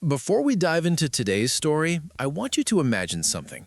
Before we dive into today's story, I want you to imagine something.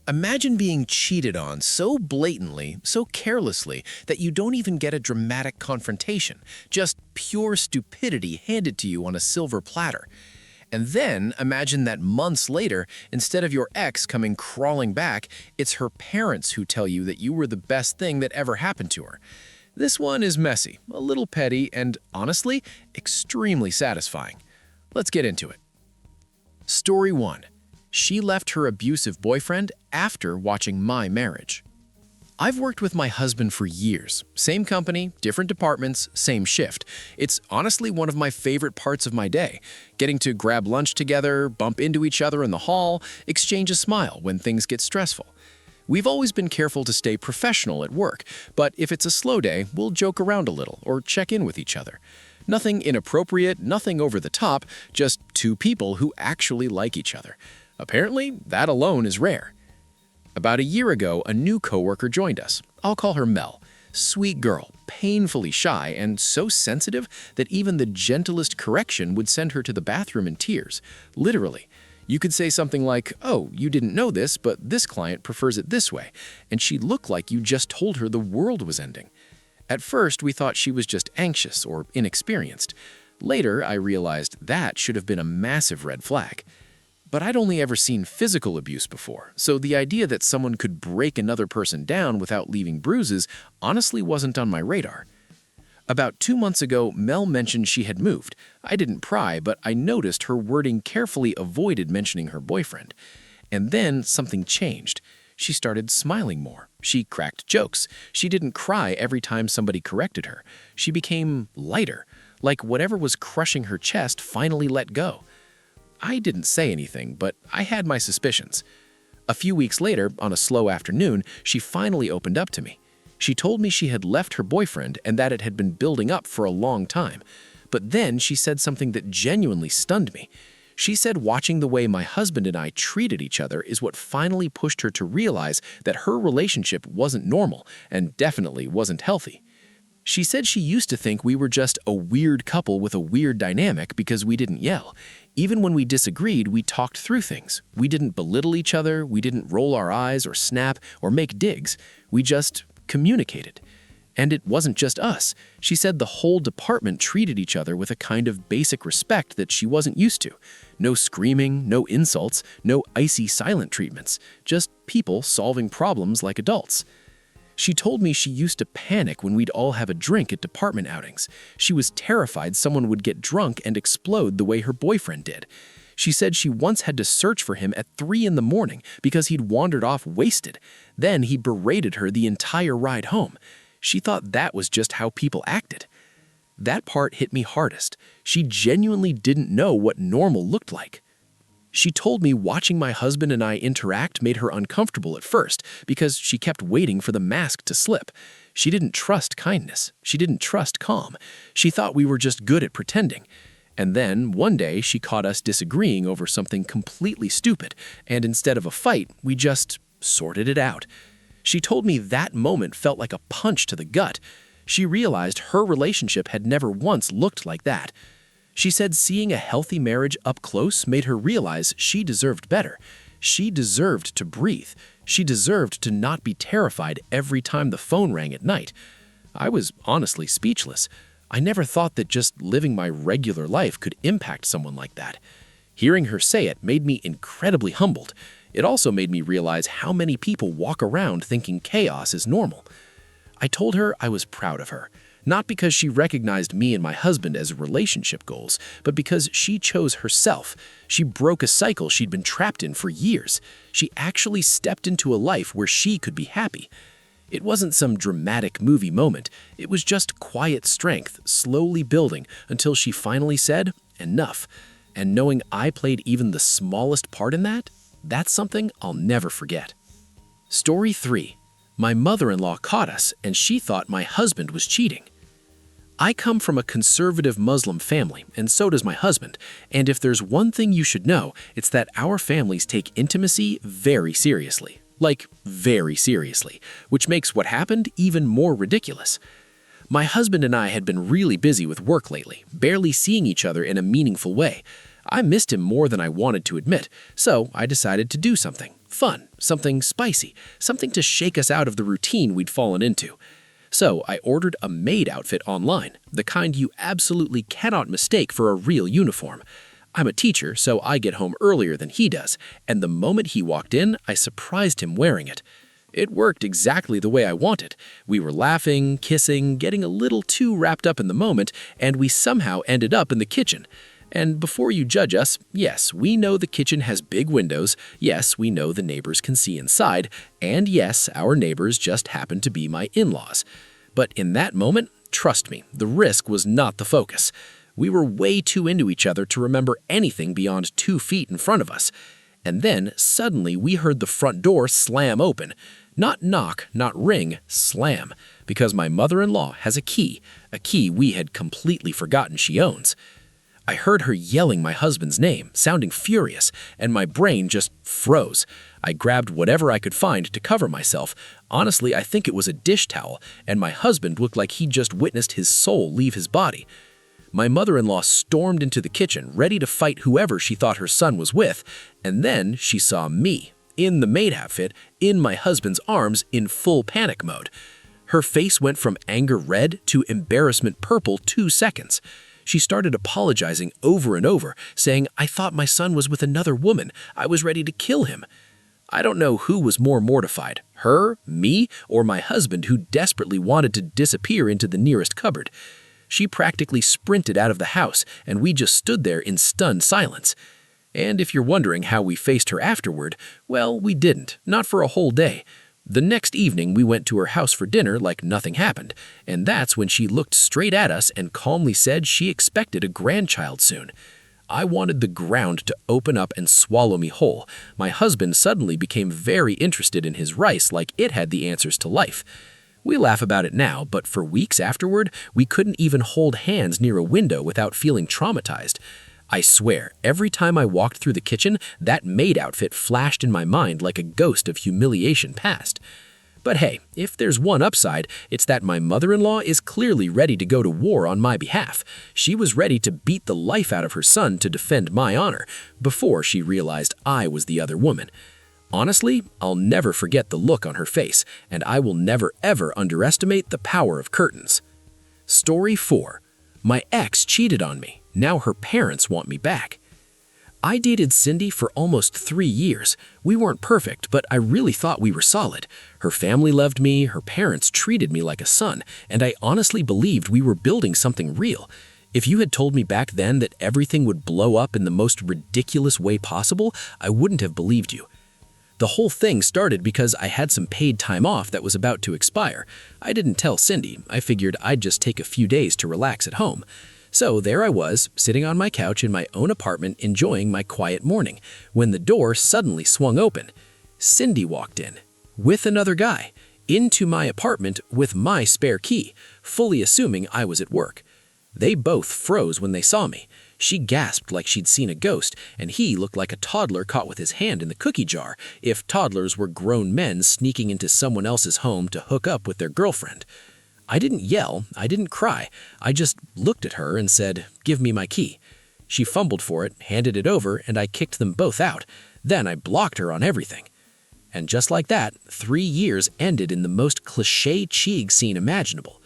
Imagine being cheated on so blatantly, so carelessly, that you don't even get a dramatic confrontation, just pure stupidity handed to you on a silver platter. And then imagine that months later, instead of your ex coming crawling back, it's her parents who tell you that you were the best thing that ever happened to her. This one is messy, a little petty, and honestly, extremely satisfying. Let's get into it. Story 1. She left her abusive boyfriend after watching My Marriage. I've worked with my husband for years. Same company, different departments, same shift. It's honestly one of my favorite parts of my day. Getting to grab lunch together, bump into each other in the hall, exchange a smile when things get stressful. We've always been careful to stay professional at work, but if it's a slow day, we'll joke around a little or check in with each other. Nothing inappropriate, nothing over the top, just two people who actually like each other. Apparently, that alone is rare. About a year ago, a new coworker joined us. I'll call her Mel. Sweet girl, painfully shy, and so sensitive that even the gentlest correction would send her to the bathroom in tears. Literally. You could say something like, "Oh, you didn't know this, but this client prefers it this way," and she'd look like you just told her the world was ending. At first, we thought she was just anxious or inexperienced. Later, I realized that should have been a massive red flag. But I'd only ever seen physical abuse before, so the idea that someone could break another person down without leaving bruises honestly wasn't on my radar. About 2 months ago, Mel mentioned she had moved. I didn't pry, but I noticed her wording carefully avoided mentioning her boyfriend. And then something changed. She started smiling more. She cracked jokes. She didn't cry every time somebody corrected her. She became lighter, like whatever was crushing her chest finally let go. I didn't say anything, but I had my suspicions. A few weeks later, on a slow afternoon, she finally opened up to me. She told me she had left her boyfriend and that it had been building up for a long time. But then she said something that genuinely stunned me. She said watching the way my husband and I treated each other is what finally pushed her to realize that her relationship wasn't normal and definitely wasn't healthy. She said she used to think we were just a weird couple with a weird dynamic because we didn't yell. Even when we disagreed, we talked through things. We didn't belittle each other, we didn't roll our eyes or snap or make digs. We just communicated. And it wasn't just us. She said the whole department treated each other with a kind of basic respect that she wasn't used to. No screaming, no insults, no icy silent treatments. Just people solving problems like adults. She told me she used to panic when we'd all have a drink at department outings. She was terrified someone would get drunk and explode the way her boyfriend did. She said she once had to search for him at 3 in the morning because he'd wandered off wasted. Then he berated her the entire ride home. She thought that was just how people acted. That part hit me hardest. She genuinely didn't know what normal looked like. She told me watching my husband and I interact made her uncomfortable at first because she kept waiting for the mask to slip. She didn't trust kindness. She didn't trust calm. She thought we were just good at pretending. And then, one day, she caught us disagreeing over something completely stupid, and instead of a fight, we just sorted it out. She told me that moment felt like a punch to the gut. She realized her relationship had never once looked like that. She said seeing a healthy marriage up close made her realize she deserved better. She deserved to breathe. She deserved to not be terrified every time the phone rang at night. I was honestly speechless. I never thought that just living my regular life could impact someone like that. Hearing her say it made me incredibly humbled. It also made me realize how many people walk around thinking chaos is normal. I told her I was proud of her, not because she recognized me and my husband as relationship goals, but because she chose herself. She broke a cycle she'd been trapped in for years. She actually stepped into a life where she could be happy. It wasn't some dramatic movie moment. It was just quiet strength, slowly building until she finally said, "Enough." And knowing I played even the smallest part in that, that's something I'll never forget. Story 3. My mother-in-law caught us, and she thought my husband was cheating. I come from a conservative Muslim family, and so does my husband, and if there's one thing you should know, it's that our families take intimacy very seriously. Like, very seriously, which makes what happened even more ridiculous. My husband and I had been really busy with work lately, barely seeing each other in a meaningful way. I missed him more than I wanted to admit, so I decided to do something fun, something spicy, something to shake us out of the routine we'd fallen into. So I ordered a maid outfit online, the kind you absolutely cannot mistake for a real uniform. I'm a teacher, so I get home earlier than he does, and the moment he walked in, I surprised him wearing it. It worked exactly the way I wanted. We were laughing, kissing, getting a little too wrapped up in the moment, and we somehow ended up in the kitchen. And before you judge us, yes, we know the kitchen has big windows, yes, we know the neighbors can see inside, and yes, our neighbors just happen to be my in-laws. But in that moment, trust me, the risk was not the focus. We were way too into each other to remember anything beyond 2 feet in front of us. And then, suddenly, we heard the front door slam open. Not knock, not ring, slam, because my mother-in-law has a key we had completely forgotten she owns. I heard her yelling my husband's name, sounding furious, and my brain just froze. I grabbed whatever I could find to cover myself. Honestly, I think it was a dish towel, and my husband looked like he'd just witnessed his soul leave his body. My mother-in-law stormed into the kitchen, ready to fight whoever she thought her son was with, and then she saw me, in the maid outfit, in my husband's arms, in full panic mode. Her face went from anger red to embarrassment purple 2 seconds. She started apologizing over and over, saying, "I thought my son was with another woman. I was ready to kill him." I don't know who was more mortified, her, me, or my husband who desperately wanted to disappear into the nearest cupboard. She practically sprinted out of the house, and we just stood there in stunned silence. And if you're wondering how we faced her afterward, well, we didn't, not for a whole day. The next evening, we went to her house for dinner like nothing happened, and that's when she looked straight at us and calmly said she expected a grandchild soon. I wanted the ground to open up and swallow me whole. My husband suddenly became very interested in his rice like it had the answers to life. We laugh about it now, but for weeks afterward, we couldn't even hold hands near a window without feeling traumatized. I swear, every time I walked through the kitchen, that maid outfit flashed in my mind like a ghost of humiliation past. But hey, if there's one upside, it's that my mother-in-law is clearly ready to go to war on my behalf. She was ready to beat the life out of her son to defend my honor, before she realized I was the other woman. Honestly, I'll never forget the look on her face, and I will never ever underestimate the power of curtains. Story 4. My ex cheated on me. Now her parents want me back. I dated Cindy for almost 3 years. We weren't perfect, but I really thought we were solid. Her family loved me, her parents treated me like a son, and I honestly believed we were building something real. If you had told me back then that everything would blow up in the most ridiculous way possible, I wouldn't have believed you. The whole thing started because I had some paid time off that was about to expire. I didn't tell Cindy. I figured I'd just take a few days to relax at home. So there I was, sitting on my couch in my own apartment enjoying my quiet morning, when the door suddenly swung open. Cindy walked in, with another guy, into my apartment with my spare key, fully assuming I was at work. They both froze when they saw me. She gasped like she'd seen a ghost, and he looked like a toddler caught with his hand in the cookie jar, if toddlers were grown men sneaking into someone else's home to hook up with their girlfriend. I didn't yell, I didn't cry, I just looked at her and said, "Give me my key." She fumbled for it, handed it over, and I kicked them both out. Then I blocked her on everything. And just like that, 3 years ended in the most cliché cheeg scene imaginable.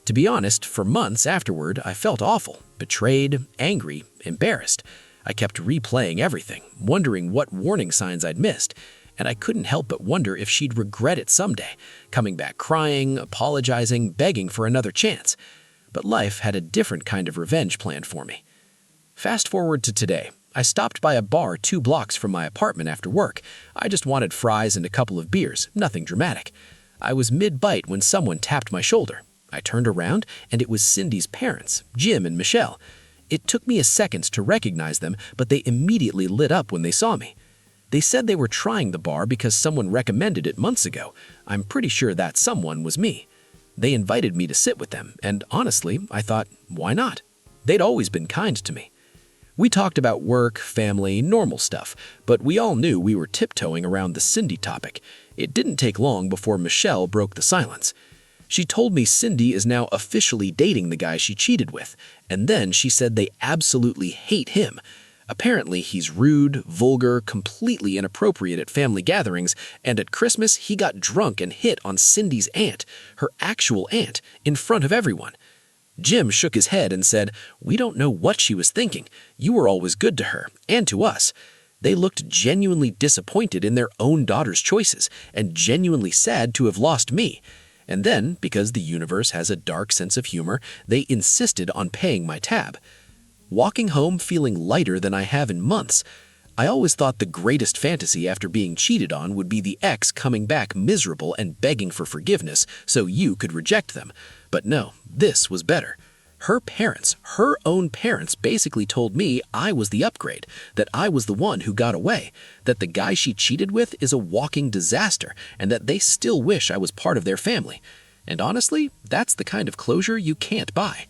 To be honest, for months afterward, I felt awful, betrayed, angry, embarrassed. I kept replaying everything, wondering what warning signs I'd missed. And I couldn't help but wonder if she'd regret it someday, coming back crying, apologizing, begging for another chance. But life had a different kind of revenge planned for me. Fast forward to today. I stopped by a bar 2 blocks from my apartment after work. I just wanted fries and a couple of beers, nothing dramatic. I was mid-bite when someone tapped my shoulder. I turned around, and it was Cindy's parents, Jim and Michelle. It took me a second to recognize them, but they immediately lit up when they saw me. They said they were trying the bar because someone recommended it months ago. I'm pretty sure that someone was me. They invited me to sit with them, and honestly, I thought, why not? They'd always been kind to me. We talked about work, family, normal stuff, but we all knew we were tiptoeing around the Cindy topic. It didn't take long before Michelle broke the silence. She told me Cindy is now officially dating the guy she cheated with, and then she said they absolutely hate him. Apparently, he's rude, vulgar, completely inappropriate at family gatherings, and at Christmas he got drunk and hit on Cindy's aunt, her actual aunt, in front of everyone. Jim shook his head and said, "We don't know what she was thinking. You were always good to her, and to us." They looked genuinely disappointed in their own daughter's choices, and genuinely sad to have lost me. And then, because the universe has a dark sense of humor, they insisted on paying my tab. Walking home feeling lighter than I have in months. I always thought the greatest fantasy after being cheated on would be the ex coming back miserable and begging for forgiveness so you could reject them. But no, this was better. Her parents, her own parents, basically told me I was the upgrade, that I was the one who got away, that the guy she cheated with is a walking disaster, and that they still wish I was part of their family. And honestly, that's the kind of closure you can't buy.